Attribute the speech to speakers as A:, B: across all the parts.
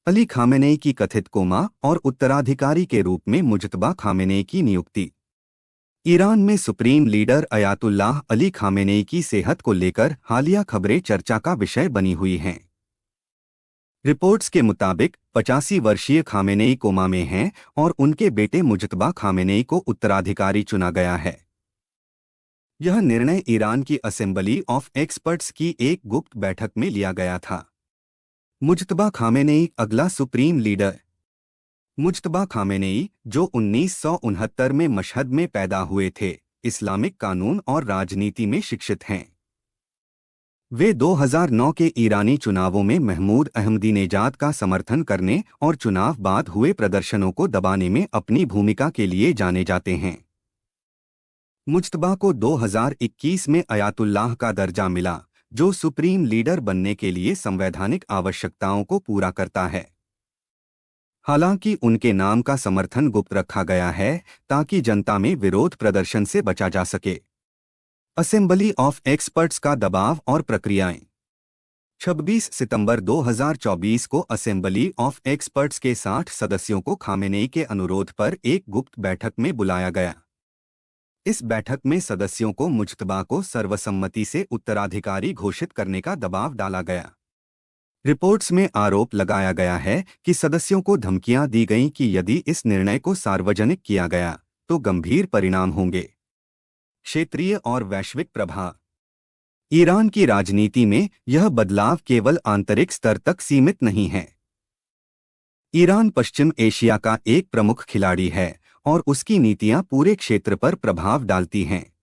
A: Ali Khamenei की कथित coma और उत्तराधिकारी के रूप में मुज्तबा खामेनेई की नियुक्ति। ईरान में supreme leader Ayatollah Ali Khamenei की सेहत को लेकर हालिया खबरें चर्चा का विषय बनी हुई हैं। रिपोर्ट्स के मुताबिक 85 वर्षीय खामेनेई कोमा में हैं और उनके बेटे मुज्तबा खामेनेई को उत्तराधिकारी चुना गया है। यह निर्णय ईरान की असेंबली ऑफ एक्सपर्ट्स की एक गुप्त बैठक में लिया गया था। मुज्तबा खामेनेई अगला सुप्रीम लीडर। मुज्तबा खामेनेई, जो 1969 में मशहद में पैदा हुए थे, इस्लामिक कानून और राजनीति में शिक्षित हैं। वे 2009 के ईरानी चुनावों में महमूद अहमदीनेजाद का समर्थन करने और चुनाव बाद हुए प्रदर्शनों को दबाने में अपनी भूमिका के लिए जाने जाते हैं। मुज्तबा को 2021 में अयातुल्लाह का दर्जा मिला, जो सुप्रीम लीडर बनने के लिए संवैधानिक आवश्यकताओं को पूरा करता है। हालांकि उनके नाम का समर्थन गुप्त रखा गया है ताकि जनता में विरोध प्रदर्शन से बचा जा सके। असेंबली ऑफ एक्सपर्ट्स का दबाव और प्रक्रियाएं। 26 सितंबर 2024 को असेंबली ऑफ एक्सपर्ट्स के 60 सदस्यों को खामेनेई के अनुरोध पर एक गुप्त बैठक में बुलाया गया। इस बैठक में सदस्यों को मुज्तबा को सर्वसम्मति से उत्तराधिकारी घोषित करने का दबाव डाला गया। रिपोर्ट्स में आरोप लगाया गया है कि सदस्यों को धमकियां दी गईं कि यदि इस निर्णय को सार्वजनिक किया गया तो गंभीर परिणाम होंगे। क्षेत्रीय और वैश्विक प्रभाव। ईरान की राजनीति में यह बदलाव केवल आंतरिक स्तर तक सीमित नहीं है। ईरान पश्चिम एशिया का एक प्रमुख खिलाड़ी है और उसकी नीतियां पूरे क्षेत्र पर प्रभाव डालती हैं।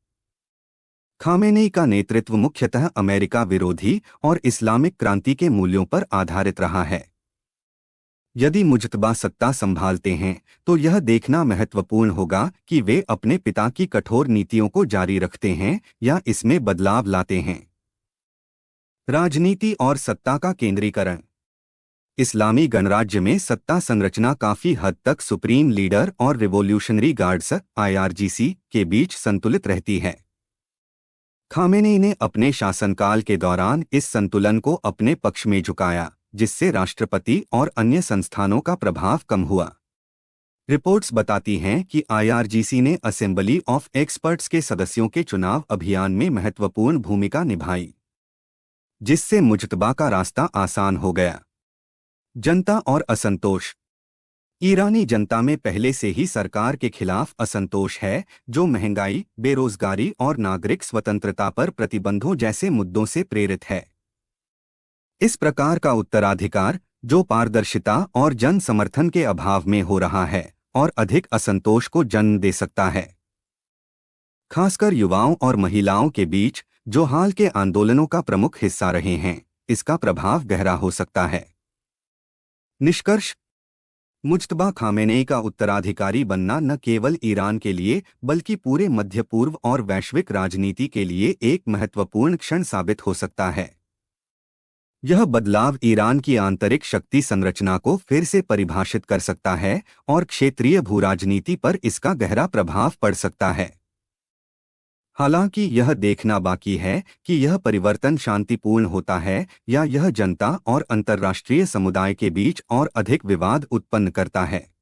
A: खामेनेई का नेतृत्व मुख्यतः अमेरिका विरोधी और इस्लामिक क्रांति के मूल्यों पर आधारित रहा है। यदि मुज्तबा सत्ता संभालते हैं तो यह देखना महत्वपूर्ण होगा कि वे अपने पिता की कठोर नीतियों को जारी रखते हैं या इसमें बदलाव लाते हैं। राजनीति और सत्ता का केंद्रीकरण। इस्लामी गणराज्य में सत्ता संरचना काफी हद तक सुप्रीम लीडर और रिवोल्यूशनरी गार्ड्स (IRGC) के बीच संतुलित रहती है। खामेनेई ने अपने शासनकाल के दौरान इस संतुलन को अपने पक्ष में झुकाया, जिससे राष्ट्रपति और अन्य संस्थानों का प्रभाव कम हुआ। रिपोर्ट्स बताती हैं कि IRGC ने असेंबली ऑफ एक्सपर्ट्स के सदस्यों के चुनाव अभियान में महत्वपूर्ण भूमिका निभाई, जिससे मुज्तबा का रास्ता आसान हो गया। जनता और असंतोष। ईरानी जनता में पहले से ही सरकार के खिलाफ असंतोष है, जो महंगाई, बेरोजगारी और नागरिक स्वतंत्रता पर प्रतिबंधों जैसे मुद्दों से प्रेरित है। इस प्रकार का उत्तराधिकार, जो पारदर्शिता और जन समर्थन के अभाव में हो रहा है, और अधिक असंतोष को जन्म दे सकता है। खासकर युवाओं और महिलाओं के बीच, जो हाल के आंदोलनों का प्रमुख हिस्सा रहे हैं, इसका प्रभाव गहरा हो सकता है। निष्कर्ष। मुज्तबा खामेनेई का उत्तराधिकारी बनना न केवल ईरान के लिए बल्कि पूरे मध्य पूर्व और वैश्विक राजनीति के लिए एक महत्वपूर्ण क्षण साबित हो सकता है। यह बदलाव ईरान की आंतरिक शक्ति संरचना को फिर से परिभाषित कर सकता है और क्षेत्रीय भूराजनीति पर इसका गहरा प्रभाव पड़ सकता है। हालांकि यह देखना बाकी है कि यह परिवर्तन शांतिपूर्ण होता है या यह जनता और अंतर्राष्ट्रीय समुदाय के बीच और अधिक विवाद उत्पन्न करता है।